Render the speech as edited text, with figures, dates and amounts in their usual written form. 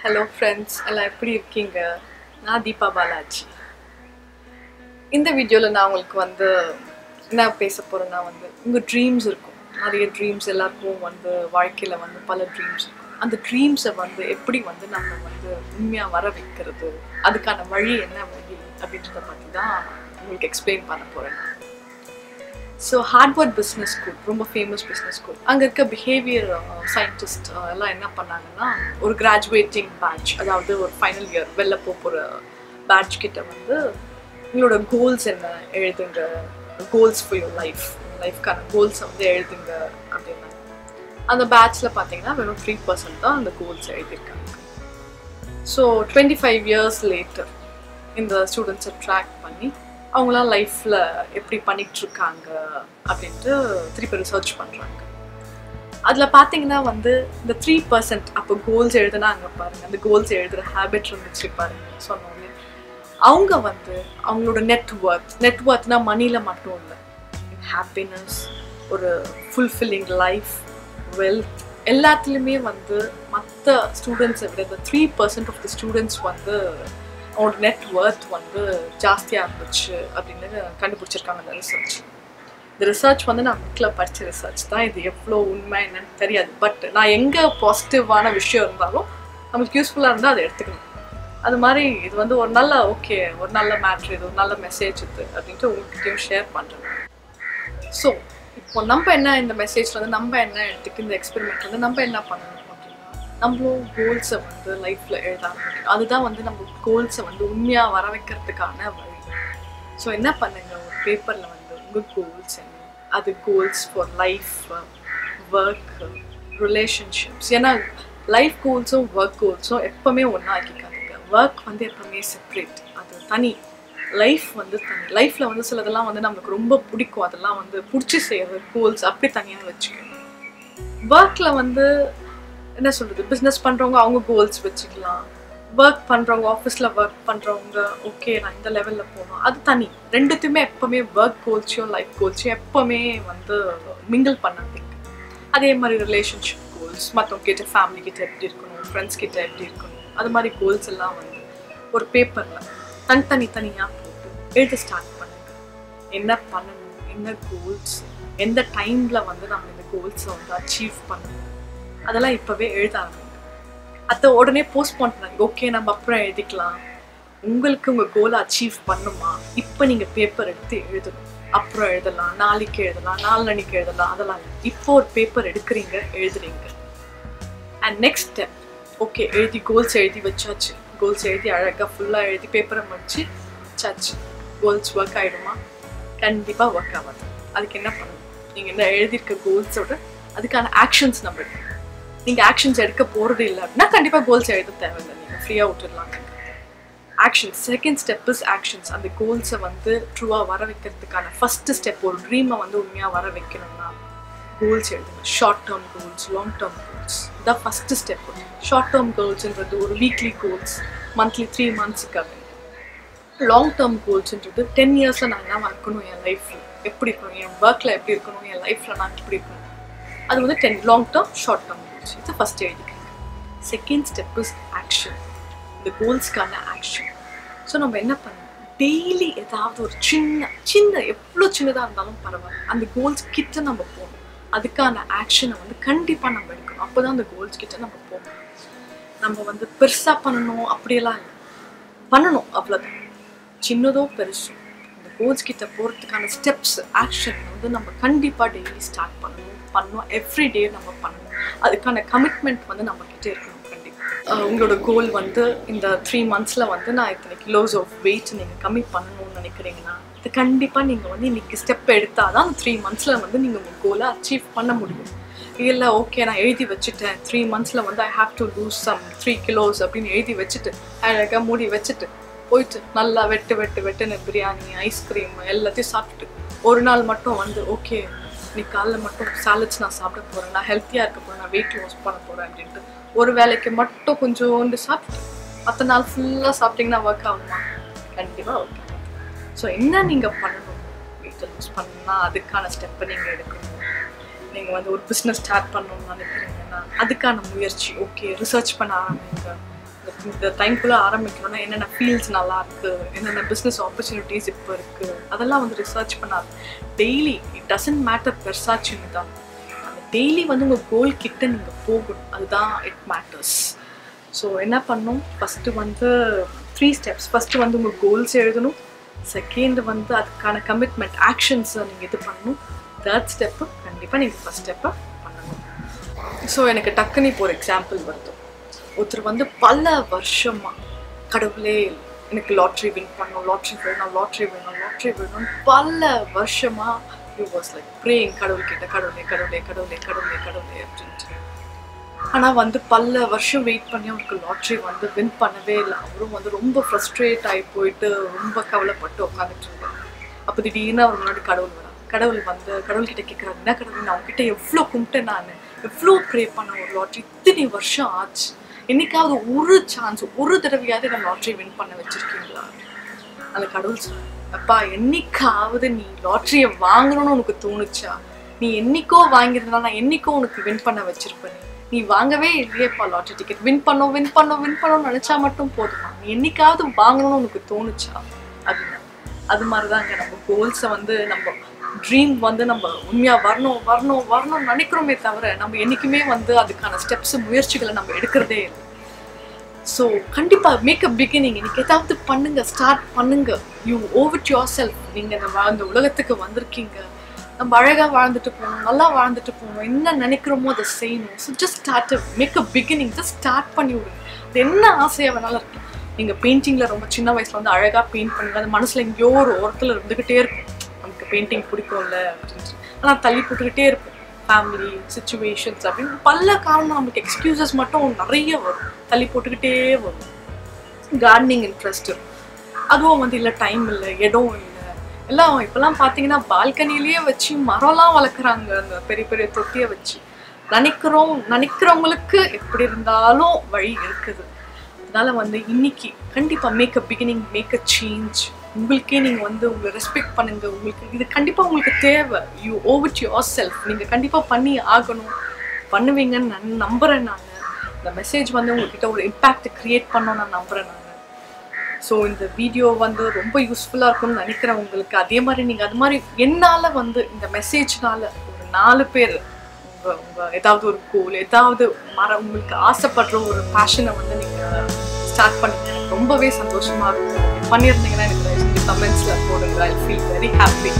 Hello friends, எல்லாம் எப்படி இருக்கீங்க? நான் தீபா பாலாஜி. இந்த வீடியோல நான் உங்களுக்கு என்ன பேச போறேன்னா உங்க ட்ரீம்ஸ் இருக்கும். நிறைய ட்ரீம்ஸ் எல்லாருக்கும் வாழ்க்கையில பல ட்ரீம்ஸ் இருக்கும். அந்த ட்ரீம்ஸை எப்படி நம்ம உண்மையா வர வைக்கிறது, அதுக்கான வழி என்ன வழி அப்படின்றத பத்தி தான் உங்களுக்கு எக்ஸ்பிளைன் பண்ண போறேன். ஸோ ஹார்ட்வர்ட் பிஸ்னஸ் ஸ்கூல், ரொம்ப ஃபேமஸ் பிஸ்னஸ் ஸ்கூல், அங்கே இருக்க பிஹேவியர் சயின்டிஸ்ட் எல்லாம் என்ன பண்ணாங்கன்னா, ஒரு கிராஜுவேட்டிங் பேட்ச், அதாவது ஒரு ஃபைனல் இயர் வெளில போகிற பேட்ச் கிட்ட உங்களோட கோல்ஸ் என்ன எழுதுங்க, கோல்ஸ் ஃபார் யுவர் லைஃப்க்கான கோல்ஸை எழுதுங்க அப்படின்னா. அந்த பேட்ச்சில் பார்த்தீங்கன்னா வெறும் 3% தான் அந்த கோல்ஸ் எழுதியிருக்காங்க. ஸோ 25 years லேட்டர் இந்த ஸ்டூடெண்ட்ஸை ட்ராக் பண்ணி அவங்களாம் லைஃப்பில் எப்படி பண்ணிகிட்ருக்காங்க அப்படின்ட்டு திருப்பி ரிசர்ச் பண்ணுறாங்க. அதில் பார்த்தீங்கன்னா இந்த 3% அப்போ கோல்ஸ் எழுதுனா அங்கே பாருங்கள், அந்த கோல்ஸ் எழுதுகிற ஹேபிட் இருந்துச்சு பாருங்கள். சொன்னோன்னே அவங்க அவங்களோட நெட்ஒர்த்னா மணியில் மட்டும் இல்லை, ஹாப்பினஸ், ஒரு ஃபுல்ஃபில்லிங் லைஃப், வெல்த், எல்லாத்துலேயுமே மற்ற ஸ்டூடெண்ட்ஸை விட இந்த 3% ஆஃப் த ஸ்டூடெண்ட்ஸ் அவங்களோட நெட்ஒர்த் ஜாஸ்தியாக இருந்துச்சு அப்படின்னு கண்டுபிடிச்சிருக்காங்க இந்த ரிசர்ச். இந்த ரிசர்ச் நான் புக்கில் படித்த ரிசர்ச் தான். இது எவ்வளோ உண்மை என்னன்னு தெரியாது. பட் நான் எங்கே பாசிட்டிவான விஷயம் இருந்தாலும் நம்மளுக்கு யூஸ்ஃபுல்லாக இருந்தால் அதை எடுத்துக்கணும். அது மாதிரி இது ஒரு நல்ல மேட்ரு, இது ஒரு நல்ல மெசேஜ் இது அப்படின்ட்டு உங்கள்கிட்டையும் ஷேர் பண்ணுறேன். ஸோ இப்போ நம்ம என்ன இந்த மெசேஜில் நம்ம என்ன எடுத்துக்கு இந்த எக்ஸ்பெரிமெண்ட் நம்ம என்ன பண்ணணும் அப்படின்னா, நம்மளும் கோல்ஸை லைஃப்பில் எழுத ஆரம்பிக்கணும். அதுதான் நம்ம கோல்ஸை உண்மையாக வர வைக்கிறதுக்கான வழி. ஸோ என்ன பண்ணுங்க, ஒரு பேப்பரில் உங்கள் கோல்ஸ் என்ன, அது goals for life, work, relationships. ஏன்னா லைஃப் கோல்ஸும் ஒர்க் கோல்ஸும் எப்போவுமே ஒன்றா ஆக்கிக்காதுங்க. ஒர்க் எப்போவுமே செப்ரேட், அது தனி. லைஃப் தனி. லைஃப்பில் சிலதெல்லாம் நம்மளுக்கு ரொம்ப பிடிக்கும், அதெல்லாம் பிடிச்சி செய்கிற கோல்ஸ் அப்படி தனியாக வச்சுக்கணும். ஒர்க்கில் என்ன சொல்கிறது, பிஸ்னஸ் பண்ணுறவங்க அவங்க கோல்ஸ் வச்சுக்கலாம். ஒர்க் பண்ணுறவங்க, ஆஃபீஸில் ஒர்க் பண்ணுறவங்க, ஓகே நான் இந்த லெவலில் போகணும், அது தனி. ரெண்டுத்தையுமே எப்போவுமே ஒர்க் கோல்ஸையும் லைஃப் கோல்ஸையும் எப்போவுமே மிங்கிள் பண்ணாதீங்க. அதே மாதிரி ரிலேஷன்ஷிப் கோல்ஸ், மற்றவங்க கிட்ட, ஃபேமிலி கிட்ட எப்படி இருக்கணும், ஃப்ரெண்ட்ஸ் கிட்ட எப்படி இருக்கணும், அது மாதிரி கோல்ஸ் எல்லாம் ஒரு பேப்பரில் தனித்தனியாக போட்டு எழுத ஸ்டார்ட் பண்ணுங்க. என்ன பண்ணணும், என்ன கோல்ஸ், எந்த டைமில் நம்ம இந்த கோல்ஸை அச்சீவ் பண்ணணும், அதெல்லாம் இப்போவே எழுத ஆரம்பிங்க. அதை உடனே போஸ்ட்போன் பண்ணாங்க, ஓகே நம்ம அப்புறம் எழுதிக்கலாம். உங்களுக்கு உங்கள் கோலை அச்சீவ் பண்ணுமா, இப்போ நீங்கள் பேப்பர் எடுத்து எழுதணும். அப்புறம் எழுதலாம், நாளைக்கு எழுதலாம், நாளன்னைக்கு எழுதலாம், அதெல்லாம் இப்போ ஒரு பேப்பர் எடுக்கிறீங்க, எழுதுறீங்க. அண்ட் நெக்ஸ்ட் ஸ்டெப், ஓகே எழுதி கோல்ஸ் எழுதி வச்சாச்சு, கோல்ஸ் எழுதி அழகாக ஃபுல்லாக எழுதி பேப்பரை முடிச்சு வச்சாச்சு. கோல்ஸ் ஒர்க் ஆகிடுமா? கண்டிப்பாக ஒர்க் ஆகாது. அதுக்கு என்ன பண்ணணும், நீங்கள் என்ன எழுதியிருக்க கோல்ஸோட அதுக்கான ஆக்ஷன்ஸ் நம்ம எடுக்கணும். நீங்கள் ஆக்ஷன்ஸ் எடுக்க போகிறது இல்லை அப்படின்னா கண்டிப்பாக கோல்ஸ் எழுத தேவையில்லை, நீங்கள் ஃப்ரீயாக விட்டுடலாம். Actions, second step is actions. அந்த கோல்ஸை ட்ரூவாக வர வைக்கிறதுக்கான ஃபஸ்ட்டு ஸ்டெப், ஒரு ட்ரீமை உண்மையாக வர வைக்கணும்னா கோல்ஸ் எழுதுங்க. Short term goals, long term goals, இதான் ஃபஸ்ட்டு ஸ்டெப். ஷார்ட் டேர்ம் கோல்ஸ்ன்றது ஒரு வீக்லி கோல்ஸ், மந்த்லி 3 monthsக்காக. லாங் டேர்ம் கோல்ஸ்ன்றது 10 yearsல நான் என்ன இருக்கணும், என் லைஃப்பில் எப்படி இருக்கணும், என் ஒர்க்கில் எப்படி இருக்கணும், என் லைஃப்பில் நான் எப்படி இருக்கணும், அது 10 long term, short term goals. இது ஃபஸ்ட்டு எழுதிக்கிறேன். செகண்ட் ஸ்டெப் இஸ் ஆக்ஷன், இந்த கோல்ஸ்க்கான ஆக்ஷன். ஸோ நம்ம என்ன பண்ணணும், டெய்லி ஏதாவது ஒரு சின்ன எவ்வளோ சின்னதாக இருந்தாலும் பரவாயில்ல, அந்த கோல்ஸ் கிட்ட நம்ம போகணும். அதுக்கான ஆக்ஷனை கண்டிப்பாக நம்ம எடுக்கணும். அப்போ தான் அந்த கோல்ஸ் கிட்ட நம்ம போகணும். நம்ம பெருசாக பண்ணணும் அப்படியெல்லாம் இல்லை, பண்ணணும் அவ்வளோதான். சின்னதோ பெருசோ இந்த கோல்ஸ் கிட்ட போகிறதுக்கான ஸ்டெப்ஸ், ஆக்ஷன் நம்ம கண்டிப்பாக டெய்லி ஸ்டார்ட் பண்ணணும். எவ்ரிடே நம்ம பண்ணணும். அதுக்கான கமிட்மெண்ட் நம்ம கிட்ட இருக்கணும். கண்டிப்பாக உங்களோட கோல் இந்த 3 monthsல நான் இத்தனை கிலோஸ் ஆஃப் வெயிட் நீங்கள் கம்மி பண்ணணும்னு நினைக்கிறீங்கன்னா, இது கண்டிப்பாக நீங்கள் இன்னைக்கு ஸ்டெப் எடுத்தால் தான் அந்த 3 monthsல நீங்கள் உங்கள் கோலை அச்சீவ் பண்ண முடியும். இல்லை ஓகே நான் எழுதி வச்சுட்டேன், 3 monthsல I have to lose some 3 kilos அப்படின்னு எழுதி வச்சுட்டு அழகாக மூடி வச்சுட்டு போயிட்டு நல்லா வெட்டுன்னு பிரியாணி, ஐஸ்கிரீம் எல்லாத்தையும் சாப்பிட்டுட்டு ஒரு நாள் மட்டும் ஓகே இன்னைக்கு காலைல மட்டும் சாலட்ஸ் நான் சாப்பிட போகிறேன், நான் ஹெல்த்தியாக இருக்க போகிறேன், நான் வெயிட் லாஸ் பண்ண போகிறேன் அப்படின்ட்டு ஒரு வேலைக்கு மட்டும் கொஞ்சோண்டு சாப்பிட்டு மற்ற நாள் ஃபுல்லாக சாப்பிட்டிங்கன்னா ஒர்க் ஆகுமா? கண்டிப்பாக ஒர்க் ஆகும். ஸோ என்ன நீங்கள் பண்ணணும், வெயிட் லாஸ் பண்ணணும்னா அதுக்கான ஸ்டெப்பை நீங்கள் எடுக்கணும். நீங்கள் ஒரு பிஸ்னஸ் ஸ்டார்ட் பண்ணணும்னு நினைக்கிறீங்கன்னா அதுக்கான முயற்சி, ஓகே ரிசர்ச் பண்ண ஆரம்பிங்க, இந்த டைம்குள்ளே ஆரம்பிக்கணும்னா என்னென்ன ஃபீல்ட்ஸ் நல்லா இருக்குது, என்னென்ன பிஸ்னஸ் ஆப்பர்ச்சுனிட்டிஸ் இப்போ இருக்குது, அதெல்லாம் வந்து ரிசர்ச் பண்ணாது. டெய்லி இட் டசன்ட் மேட்டர் பெருசா சின்னதான், அந்த டெய்லி வந்து உங்கள் கோல் கிட்ட நீங்கள் போகணும், அதுதான் இட் மேட்டர்ஸ். ஸோ என்ன பண்ணணும், ஃபஸ்ட்டு வந்து 3 ஸ்டெப்ஸ். ஃபஸ்ட்டு வந்து உங்கள் கோல்ஸ் எழுதணும், செகண்ட் வந்து அதுக்கான கமிட்மெண்ட் ஆக்ஷன்ஸை நீங்கள் இது பண்ணணும், தேர்ட் ஸ்டெப்பு கண்டிப்பாக நீங்கள் ஃபஸ்ட் ஸ்டெப்பை பண்ணணும். ஸோ எனக்கு டக்குன்னு இப்போ ஒரு எக்ஸாம்பிள் வருது. ஒருத்தர் வந்து பல வருஷமா கடவுளே எனக்கு லாட்ரி வின் பண்ணணும், லாட்ரி வேணும், லாட்ரி வேணும், லாட்ரி வேணும், பல வருஷமா யூ வாஸ் லைக் ப்ரேயிங் கடவுள்கிட்ட, கடவுளே கடவுளே கடவுளே கடவுளே கடவுளே அப்படின்ட்டு. ஆனால் வந்து பல வருஷம் வெயிட் பண்ணி அவருக்கு லாட்ரி வந்து வின் பண்ணவே இல்லை. அவரும் வந்து ரொம்ப ஃப்ரஸ்ட்ரேட் ஆகி போயிட்டு ரொம்ப கவலைப்பட்டு உட்காந்துட்டு இருந்தார். அப்போ திடீர்னு அவர் முன்னாடி கடவுள் வரார். கடவுள் வந்து கடவுள்கிட்ட கேட்குறாரு, என்ன கடவுள், நான் அவங்ககிட்ட எவ்வளோ கும்பிட்டேன், நான் எவ்வளோ ப்ரே பண்ண, ஒரு லாட்ரி இத்தனை வருஷம் ஆச்சு, என்னைக்காவது ஒரு சான்ஸ், ஒரு தடவையாவது நான் லாட்ரி வின் பண்ண வச்சிருக்கீங்களா? அந்த கடவுள் சொன்னார், அப்பா என்னைக்காவது நீ லாட்ரியை வாங்கணும்னு உனக்கு தோணுச்சா? நீ என்னைக்கோ வாங்கியிருந்தா நான் என்னைக்கோ உனக்கு வின் பண்ண வச்சிருப்பேன். நீ வாங்கவே இல்லையேப்பா லாட்ரி டிக்கெட். வின் பண்ணோம் நினைச்சா மட்டும் போதுமா? நீ என்னைக்காவது வாங்கணும்னு உனக்கு தோணுச்சா அப்படின்னா? அது மாதிரிதாங்க நம்ம கோல்ஸை வந்து நம்ம ட்ரீம் வந்து நம்ம உண்மையாக வரணும்னு நினைக்கிறோமே தவிர நம்ம என்றைக்குமே வந்து அதுக்கான ஸ்டெப்ஸ் முயற்சிகளை நம்ம எடுக்கிறதே இல்லை. ஸோ கண்டிப்பாக மேக் அ பிகினிங். இன்னைக்கு ஏதாவது பண்ணுங்க, ஸ்டார்ட் பண்ணுங்க. You owe it your self. நீங்கள் அந்த உலகத்துக்கு வந்திருக்கீங்க, நம்ம அழகாக வாழ்ந்துட்டு போகணும், நல்லா வாழ்ந்துட்டு போகணும், என்ன நினைக்கிறோமோ அதை செய்யணும். So just start, make a beginning, just start பண்ணி விடுங்க. அது என்ன ஆசையாக வேணாலும் இருக்கும். நீங்கள் பெயிண்டிங்கில் ரொம்ப சின்ன வயசில் வந்து அழகாக பெயிண்ட் பண்ணுங்க, அது மனசில் எங்கேயோ ஒரு ஓரத்தில் இருந்துக்கிட்டே இருக்கும், நமக்கு பெயிண்டிங் பிடிக்கும்ல அப்படின்ட்டு. ஆனால் தள்ளி போட்டுக்கிட்டே இருக்கும், ஃபேமிலி சிச்சுவேஷன்ஸ் அப்படின்னு பல காரணம், நமக்கு எக்ஸ்கியூசஸ் மட்டும் நிறைய வரும், தள்ளி போட்டுக்கிட்டே வரும். கார்டனிங் இன்ட்ரெஸ்ட் இருக்கும், அதுவும் வந்து இல்லை டைம் இல்லை, இடம் இல்லை, எல்லாம் இப்போல்லாம் பார்த்தீங்கன்னா பால்கனிலேயே வச்சு மரம்லாம் வளர்க்குறாங்க, அந்த பெரிய பெரிய தொட்டியை வச்சு. நினைக்கிறவங்களுக்கு எப்படி இருந்தாலும் வழி இருக்குது. அதனால வந்து இன்னைக்கு கண்டிப்பாக make a beginning, make a change. உங்களுக்கே நீங்கள் வந்து உங்களை ரெஸ்பெக்ட் பண்ணுங்க. உங்களுக்கு இது கண்டிப்பாக உங்களுக்கு தேவை. You owe it your self. நீங்கள் கண்டிப்பாக பண்ணி ஆகணும், பண்ணுவீங்கன்னு நான் நம்புகிறேன். நான் இந்த மெசேஜ் வந்து உங்ககிட்ட ஒரு இம்பேக்ட் க்ரியேட் பண்ணோன்னு நான் நம்புகிறேன். நான் ஸோ இந்த வீடியோ வந்து ரொம்ப யூஸ்ஃபுல்லாக இருக்கும்னு நினைக்கிறேன் உங்களுக்கு. அதே மாதிரி நீங்கள் அது மாதிரி என்னால் வந்து இந்த மெசேஜ்னால ஒரு 4 பேர் உங்கள் ஏதாவது ஒரு கோல், ஏதாவது உங்களுக்கு ஆசைப்படுற ஒரு பேஷனை வந்து நீங்கள் ஸ்டார்ட் பண்ணுங்க. எனக்கு ரொம்பவே சந்தோஷமாக இருக்கும். பண்ணியிருந்தீங்கன்னா எனக்கு கமெண்ட்ஸில் போடுங்க. I feel very happy.